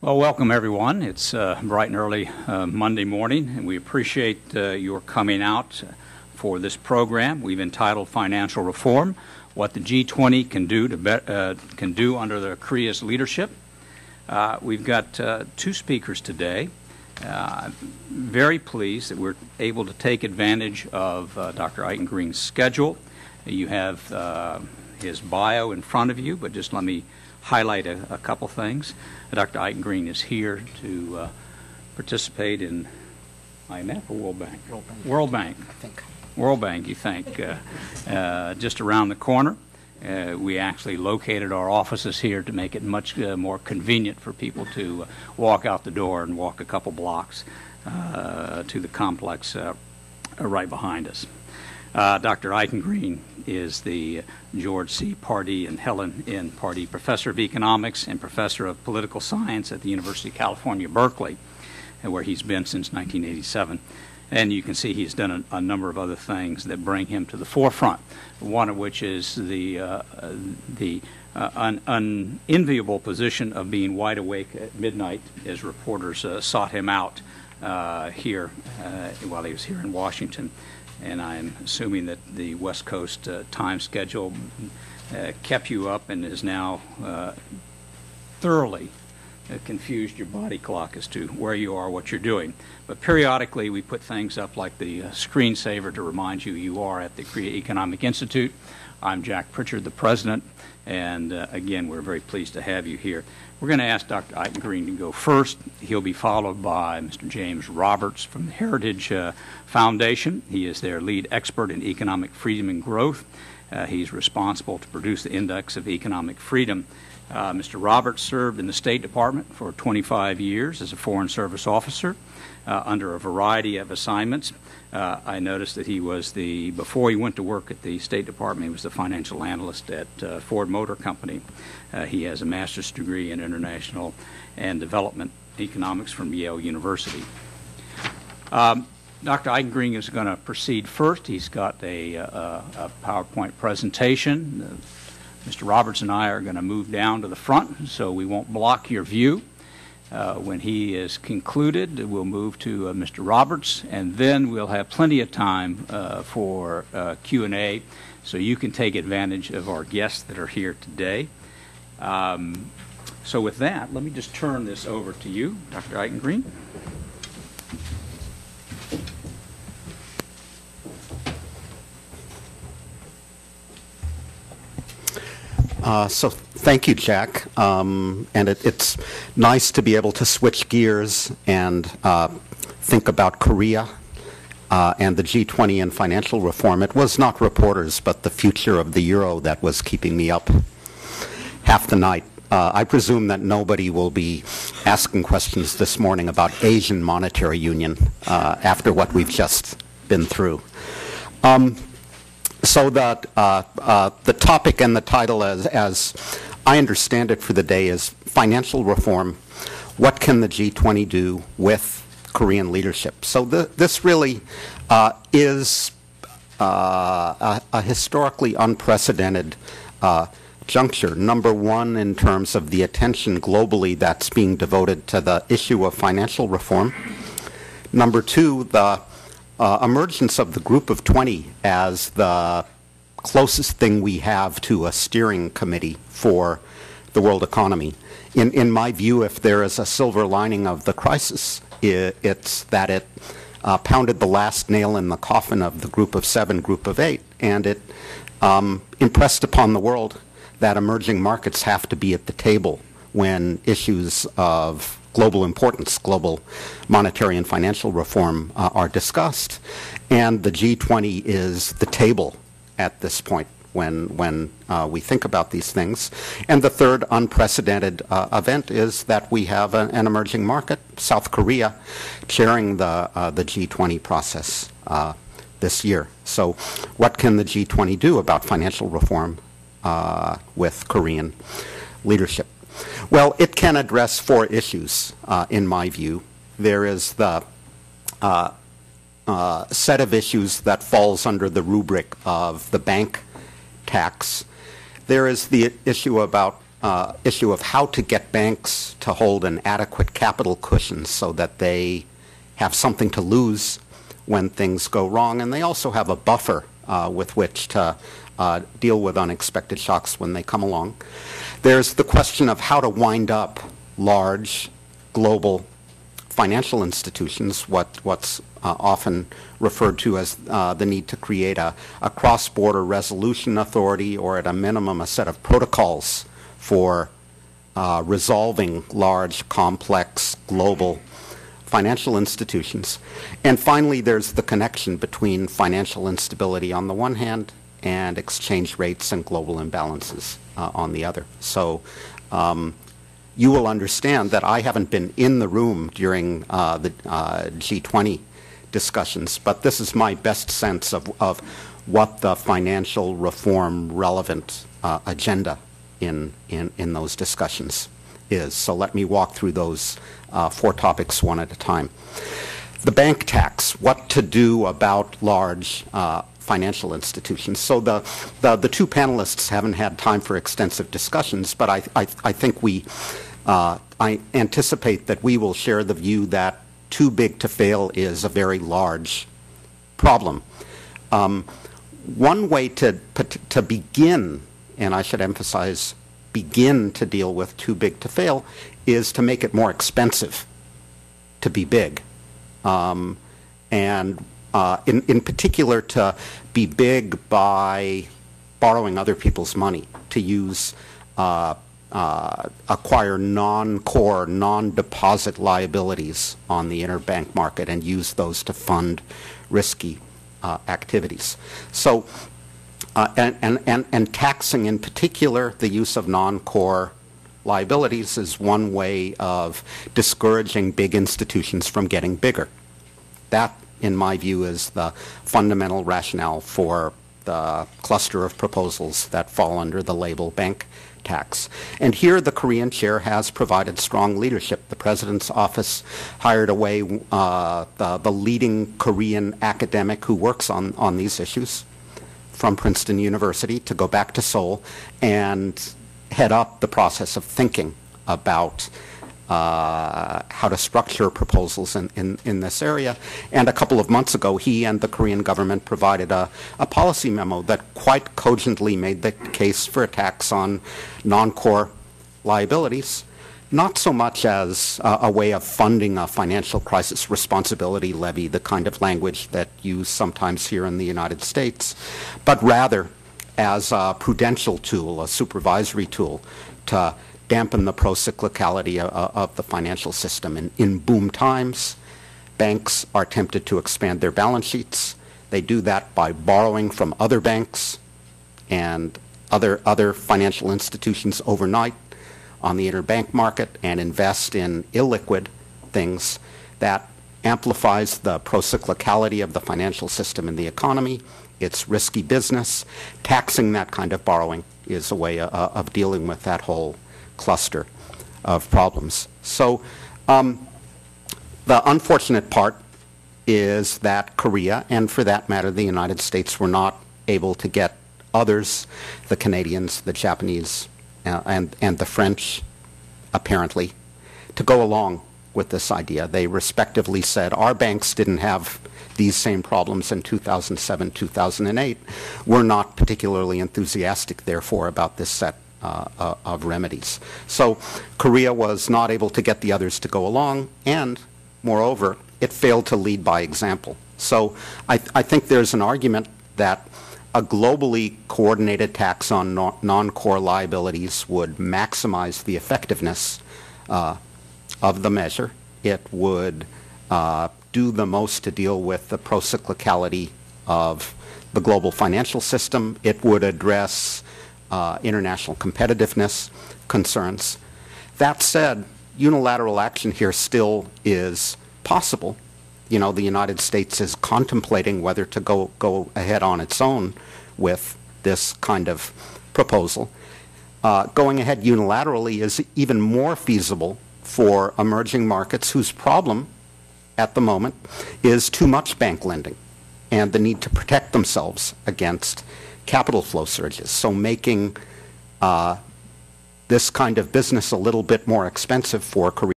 Well, welcome everyone. It's bright and early Monday morning, and we appreciate your coming out for this program we've entitled Financial Reform, What the G20 Can Do Under the Korea's Leadership. We've got two speakers today. Very pleased that we're able to take advantage of Dr. Eichengreen's schedule. You have his bio in front of you, but just let me highlight a couple things. Dr. Eichengreen is here to participate in IMF or World Bank? World Bank. World Bank. I think. World Bank, you think. Just around the corner. We actually located our offices here to make it much more convenient for people to walk out the door and walk a couple blocks to the complex right behind us. Dr. Eichengreen is the George C. Pardee and Helen N. Pardee Professor of Economics and Professor of Political Science at the University of California, Berkeley, where he's been since 1987. And you can see he's done a number of other things that bring him to the forefront, one of which is the unenviable position of being wide awake at midnight as reporters sought him out here while he was here in Washington. And I'm assuming that the West Coast time schedule kept you up and is now thoroughly confused your body clock as to where you are, what you're doing. But periodically we put things up like the screensaver to remind you are at the Korea Economic Institute. I'm Jack Pritchard, the president, and again, we're very pleased to have you here. We're going to ask Dr. Eichengreen to go first. He'll be followed by Mr. James Roberts from the Heritage Foundation. He is their lead expert in economic freedom and growth. He's responsible to produce the Index of Economic Freedom. Mr. Roberts served in the State Department for 25 years as a Foreign Service officer under a variety of assignments. I noticed that he was before he went to work at the State Department, he was the financial analyst at Ford Motor Company. He has a master's degree in international and development economics from Yale University. Dr. Eichengreen is going to proceed first. He's got a PowerPoint presentation. Mr. Roberts and I are going to move down to the front so we won't block your view. When he is concluded, we'll move to Mr. Roberts, and then we'll have plenty of time for Q&A, so you can take advantage of our guests that are here today. So with that, let me just turn this over to you, Dr. Eichengreen. So thank you, Jack. And it's nice to be able to switch gears and think about Korea and the G20 and financial reform. It was not reporters, but the future of the euro that was keeping me up half the night. I presume that nobody will be asking questions this morning about Asian monetary union after what we've just been through. So the topic and the title, as I understand it for the day, is financial reform. What can the G20 do with Korean leadership? So this really is a historically unprecedented juncture. Number one, in terms of the attention globally that's being devoted to the issue of financial reform. Number two, the emergence of the Group of 20 as the closest thing we have to a steering committee for the world economy. In my view, if there is a silver lining of the crisis, it's that it pounded the last nail in the coffin of the Group of 7, Group of 8, and it impressed upon the world that emerging markets have to be at the table when issues of global importance, global monetary and financial reform are discussed. And the G20 is the table at this point when we think about these things. And the third unprecedented event is that we have an emerging market, South Korea, chairing the G20 process this year. So what can the G20 do about financial reform with Korean leadership? Well, it can address 4 issues, in my view. There is the set of issues that falls under the rubric of the bank tax. There is the issue about issue of how to get banks to hold an adequate capital cushion so that they have something to lose when things go wrong, and they also have a buffer with which to deal with unexpected shocks when they come along. There's the question of how to wind up large global financial institutions, what's often referred to as the need to create a cross-border resolution authority, or at a minimum a set of protocols for resolving large, complex, global financial institutions. And finally, there's the connection between financial instability on the one hand and exchange rates and global imbalances on the other. So you will understand that I haven't been in the room during the G20 discussions, but this is my best sense of what the financial reform relevant agenda in those discussions is. So let me walk through those 4 topics one at a time. The bank tax, what to do about large financial institutions. So the 2 panelists haven't had time for extensive discussions, but I think I anticipate that we will share the view that too big to fail is a very large problem. One way to begin, and I should emphasize begin to deal with too big to fail, is to make it more expensive to be big. And in particular to be big by borrowing other people's money, to use acquire non-core, non-deposit liabilities on the interbank market and use those to fund risky activities. So, and taxing in particular the use of non-core liabilities is one way of discouraging big institutions from getting bigger. That, in my view, is the fundamental rationale for the cluster of proposals that fall under the label bank tax. And here the Korean chair has provided strong leadership. The President's office hired away the leading Korean academic who works on these issues from Princeton University to go back to Seoul and head up the process of thinking about how to structure proposals in this area. And a couple of months ago, he and the Korean government provided a policy memo that quite cogently made the case for a tax on non-core liabilities, not so much as a way of funding a financial crisis responsibility levy, the kind of language that you sometimes hear in the United States, but rather as a prudential tool, a supervisory tool to dampen the pro-cyclicality of the financial system. In boom times, banks are tempted to expand their balance sheets. They do that by borrowing from other banks and other financial institutions overnight on the interbank market and invest in illiquid things that amplifies the pro-cyclicality of the financial system and the economy. It's risky business. Taxing that kind of borrowing is a way of dealing with that whole cluster of problems. So the unfortunate part is that Korea, and for that matter the United States, were not able to get others, the Canadians, the Japanese, and the French, apparently, to go along with this idea. They respectively said, our banks didn't have these same problems in 2007, 2008. We're not particularly enthusiastic, therefore, about this set of remedies. So Korea was not able to get the others to go along, and moreover, it failed to lead by example. So I think there's an argument that a globally coordinated tax on non-core liabilities would maximize the effectiveness of the measure. It would do the most to deal with the pro-cyclicality of the global financial system. It would address international competitiveness concerns. That said, unilateral action here still is possible. You know, the United States is contemplating whether to go ahead on its own with this kind of proposal. Going ahead unilaterally is even more feasible for emerging markets whose problem at the moment is too much bank lending and the need to protect themselves against capital flow surges. So making this kind of business a little bit more expensive for Korea.